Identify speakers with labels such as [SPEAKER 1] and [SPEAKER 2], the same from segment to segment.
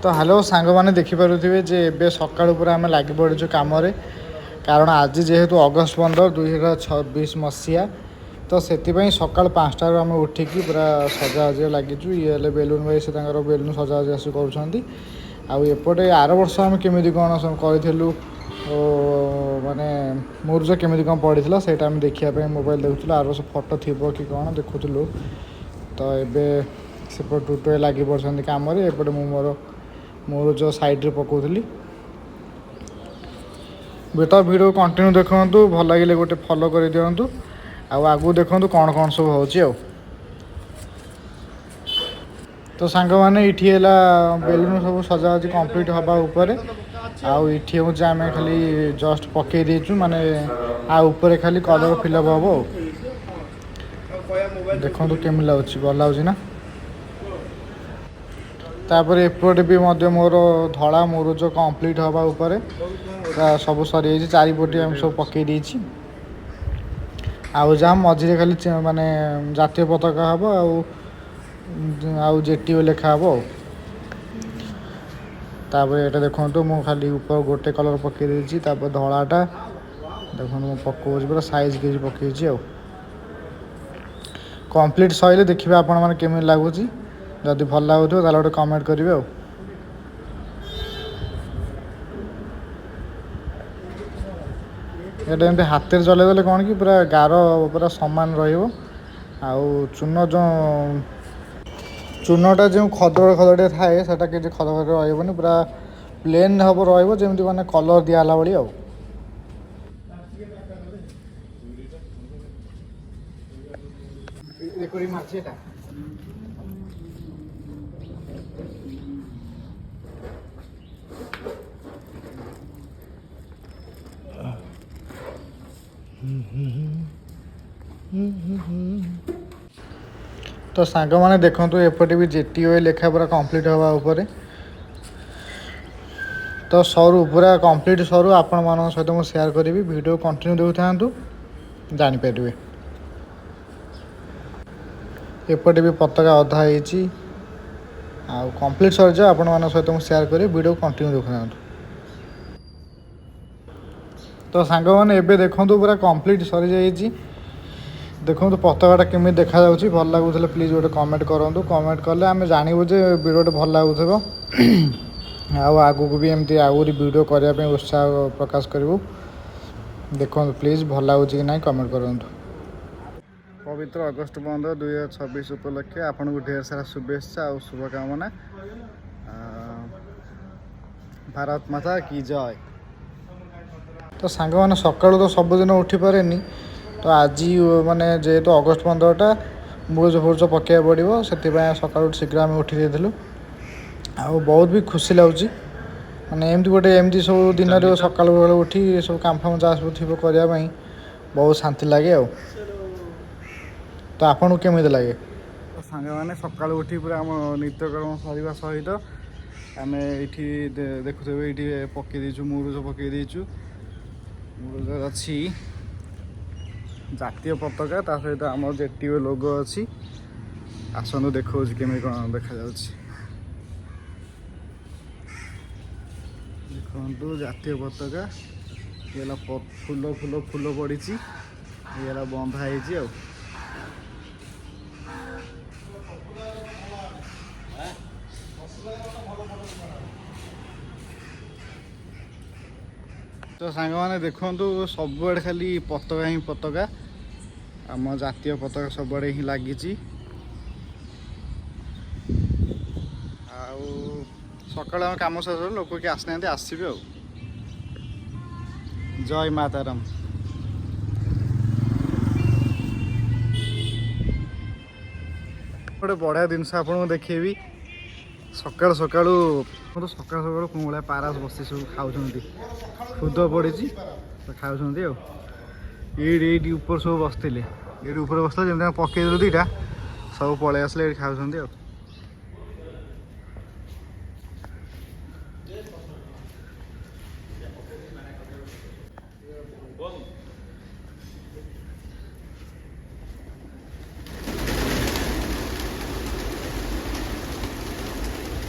[SPEAKER 1] तो हेलो सांग मैंने देखिपे जे एबे सकाळु पूरा आम लगी पड़ू कम कारण आज जेहेतु अगस्ट 15 2026 मसीहा तो से सका 5टार आम उठिकी पूरा सजावजा लगिचु ये बेलून भाई से बेलून सजावजी आस करपटे आर वर्ष आम केमी कौन करूँ माने मुर्ज केमी कौन पड़ा से देखापी मोबाइल देखुँ आर वर्ष फटो थी कि कौन देखुलु तो ये सेपट टूटे लगी पड़ते कम एपटे मुझ साइड्रे पकाउली बेटा वीडियो कंटिन्यू देखु भल लगे गोटे फॉलो कर दिंतु आगू देखु कौन कौन सब हो तो सांग मैंने ये बेलून सब सजावजी कंप्लीट हवा उपर आठी हूँ आम खाली जस्ट पकई देचु माने आपर खाली कलर फिलअप हम देखो केमी लगुच भल लगुच ना तापर एपटे भी मोर धड़ा मुरुज कंप्लीट हवा उपर सब सरी चारिपटे आम सब पकई आउ जहाँ मझे खाली माने जातीय पताका हम आउ जेटीओ लेखा हम तापर ये देखो मु खाली ऊपर गोटे कलर पकई धड़ाटा देखो मुझे पकाऊँ पूरा साइज कर पकई कंप्लीट सैले देखिए आपण मैंने केमी लगुच जदि भल लगुथ गोटे कमेंट करेंगे ये हाथ चलैदे कौन कि पूरा गार पूरा सामान रुन जो चूनटा जो खदड़ खदड़े थाए से किसी खद रही पूरा प्लेन हम रमती मैंने कलर दिहला भाई तो सांग मैंने देखु एपटे भी जेटीओ लेखा पूरा कंप्लीट हवा उपर तो सरू पूरा कंप्लीट सरू आपण मान सहित मुझे सेयार करी वीडियो कंटिन्यू देखु था जानीपर एपटे भी पताका अधा हो कंप्लीट सर जाए आपण मान सहित मुझे सेयार करी वीडियो कंटिन्यू देखु था तो सांग मैंने एबे देखो पूरा कंप्लीट सरी जाइए देखो पताकाटा केमी देखा भल लगुला प्लीज गोटे कमेंट करूँ कमेंट कले आम जानवु जे वीडियो भल लगुव आगू को भी एमती आहरी वीडियो करने उत्साह प्रकाश करूँ देखो प्लीज भल लगुच कि ना कमेंट करूँ पवित्र अगस्ट 15 2026 उपलक्षे आपन को ढेर सारा शुभेच्छा और शुभकामना भारत माता की जय। तो सांग मैंने सका तो सबुदिन उठी पारे तो आज माने जेहेतु अगस्ट 15टा मुरुज फुरुज पकड़ा पड़ो से सका शीघ्र आम उठी देलु आ बहुत भी खुशी लगुच माने एमती गोटे एमती सब दिन सका उठी सब काम फाम जहाँ सब थी करने बहुत शांति लगे तो आपन केमी लगे तो सांग मैंने सका उठी पूरा आम नित्यकर्म सरवा सहित आम ये देखुए ये पकई देचु मुरुज पकई देचु मुरुज अच्छी जातीय पताका ता सहित आम जेटीओ लोगो अच्छी आसतु देखा केमी कौन देखा देखु जातीय पताका ये फूल फूल फूल पड़ी ये बंधा हो तो सांग मैंने देखु सब खाली पताका ही पताका आम जातीय पताका सब ही लगी सका कम शेष लोक किए आसना आसवे जय माताराम। गोटे बढ़िया जिनस आपको देखेबी सका सका तो सका सका कौन भाया पारास बस सब खाऊँ खुद पड़ी तो खाऊँ ये ऊपर सब बसते ये ऊपर बसला जमी पकईदेलु दुईटा सब पलि आसले ये खाऊँ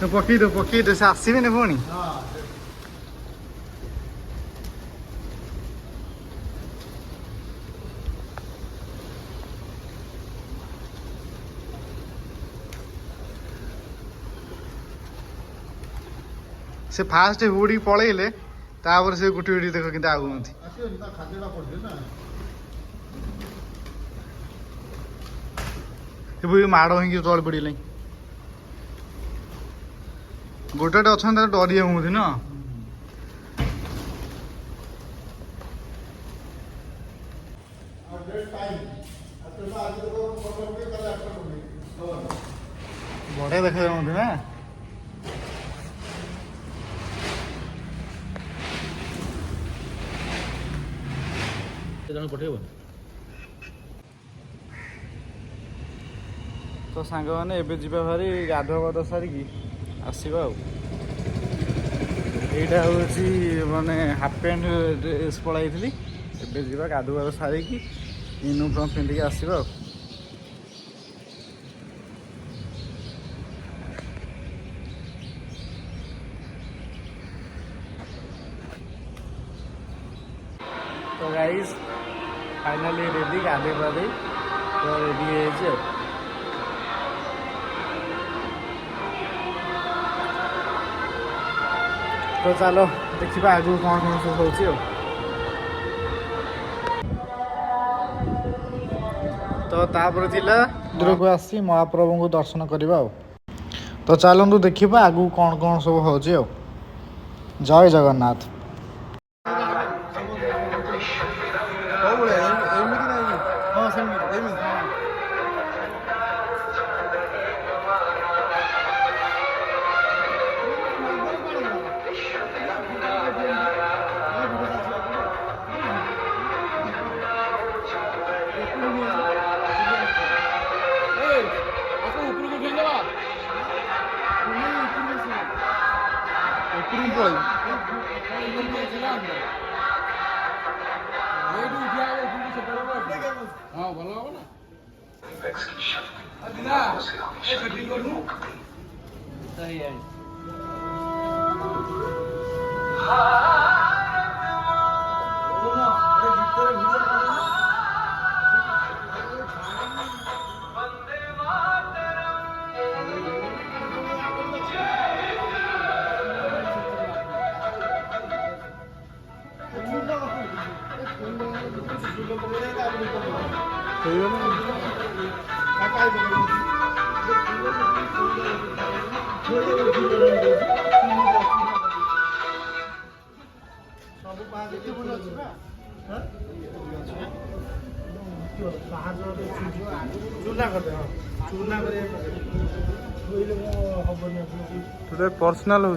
[SPEAKER 1] पकई दे से आसबे पुणी से फास्ट हुड़ी पलैले तापर से गुटी गुटी देख कि आगु माड़ हो तल पड़े गोटे अच्छा डरी जाऊँ ना बढ़िया देखा जाऊँ ना पठेब तो सांग मैंने एवं जावा भारी गाधुआ पाध सारिकी आसवा यहाँ हूँ माने हाफ पैंट ड्रेस पलाई एवं जा गाधुआ सारिकी यूनिफर्म पिंधिकी आसवा तो गाइस फाइनाली रेडी गाधे पाधे तो रेडी है तो चलो देखा आगू कौन कौन सब हो तो तापर मंदिर को आसी महाप्रभु को दर्शन करवा तो चलतु देखा आगू कौन कौन सब हो जय जगन्नाथ तुझे पर्सनाल हो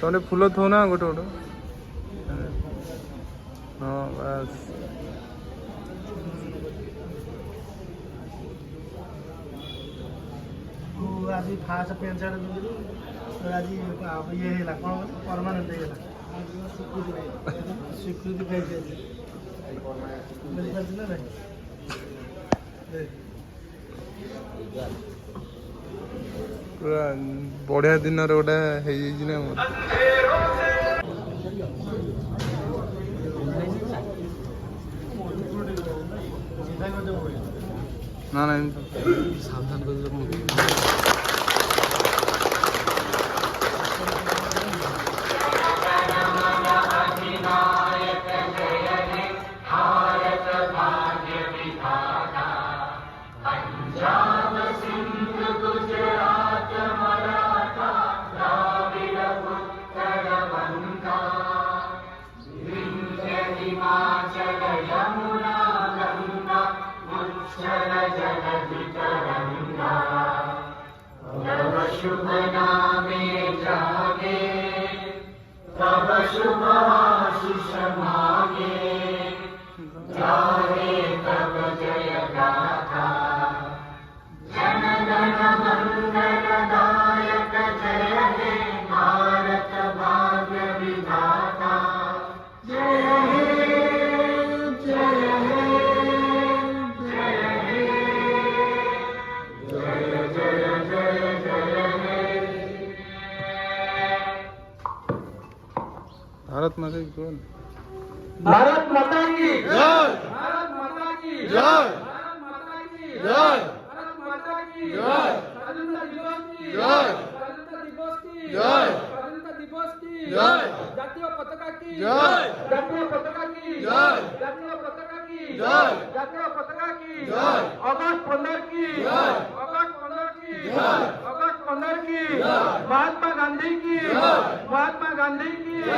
[SPEAKER 1] तुम फूल थो ना गोटे गोटे हाँ बस आज फास्ट पेंट सार्ट पिंधि आज ये कौन परमानेंट स्वीकृति पाई पूरा बढ़िया दिन गोटे ना ना सावधान कर शुभ नामे जागे तब शुभ आशीष मांगे जागे तब जय गाथा जन गण मंगल दायक जय हे भारत भाग्य विधाता जय हे जय हे जय हे जय जय जय जय
[SPEAKER 2] भारत माता की बोल।
[SPEAKER 3] भारत माता की
[SPEAKER 2] जय।
[SPEAKER 3] भारत माता की
[SPEAKER 2] जय।
[SPEAKER 3] भारत माता की
[SPEAKER 2] जय।
[SPEAKER 3] भारत माता की
[SPEAKER 2] जय।
[SPEAKER 3] स्वाधीनता दिवस की
[SPEAKER 2] जय।
[SPEAKER 3] स्वाधीनता दिवस की
[SPEAKER 2] जय।
[SPEAKER 3] स्वाधीनता दिवस की
[SPEAKER 2] जय।
[SPEAKER 3] জাতীয় পতাকা की
[SPEAKER 2] जय।
[SPEAKER 3] জাতীয় পতাকা की
[SPEAKER 2] जय।
[SPEAKER 3] জাতীয় পতাকা की
[SPEAKER 2] जय।
[SPEAKER 3] জাতীয় পতাকা की
[SPEAKER 2] जय।
[SPEAKER 3] अगस्त 15 की
[SPEAKER 2] जय।
[SPEAKER 3] अगस्त 15 की
[SPEAKER 2] जय।
[SPEAKER 3] अगस्त 15 की
[SPEAKER 2] जय।
[SPEAKER 3] महात्मा गांधी की
[SPEAKER 2] जय।
[SPEAKER 3] महात्मा गांधी की
[SPEAKER 2] जय।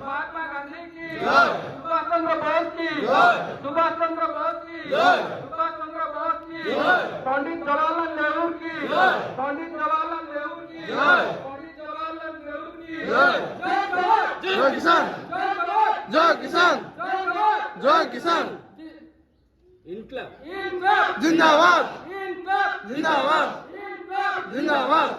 [SPEAKER 3] महात्मा गांधी की
[SPEAKER 2] जय।
[SPEAKER 3] सुभाष चंद्र बोस की
[SPEAKER 2] जय।
[SPEAKER 3] सुभाष चंद्र बोस की
[SPEAKER 2] जय।
[SPEAKER 3] सुभाष चंद्र बोस की
[SPEAKER 2] जय।
[SPEAKER 3] पंडित जवाहरलाल नेहरू की
[SPEAKER 2] जय।
[SPEAKER 3] पंडित जवाहरलाल नेहरू की
[SPEAKER 2] जय।
[SPEAKER 3] पंडित जवाहरलाल नेहरू की
[SPEAKER 2] जय।
[SPEAKER 3] जय जवान
[SPEAKER 2] जय किसान।
[SPEAKER 3] जय जवान
[SPEAKER 2] जय किसान।
[SPEAKER 3] जय जवान
[SPEAKER 2] जय किसान।
[SPEAKER 3] इनकलाब
[SPEAKER 2] जिंदाबाद।
[SPEAKER 3] इनकलाब
[SPEAKER 2] जिंदाबाद।
[SPEAKER 3] इनकलाब
[SPEAKER 2] जिंदाबाद।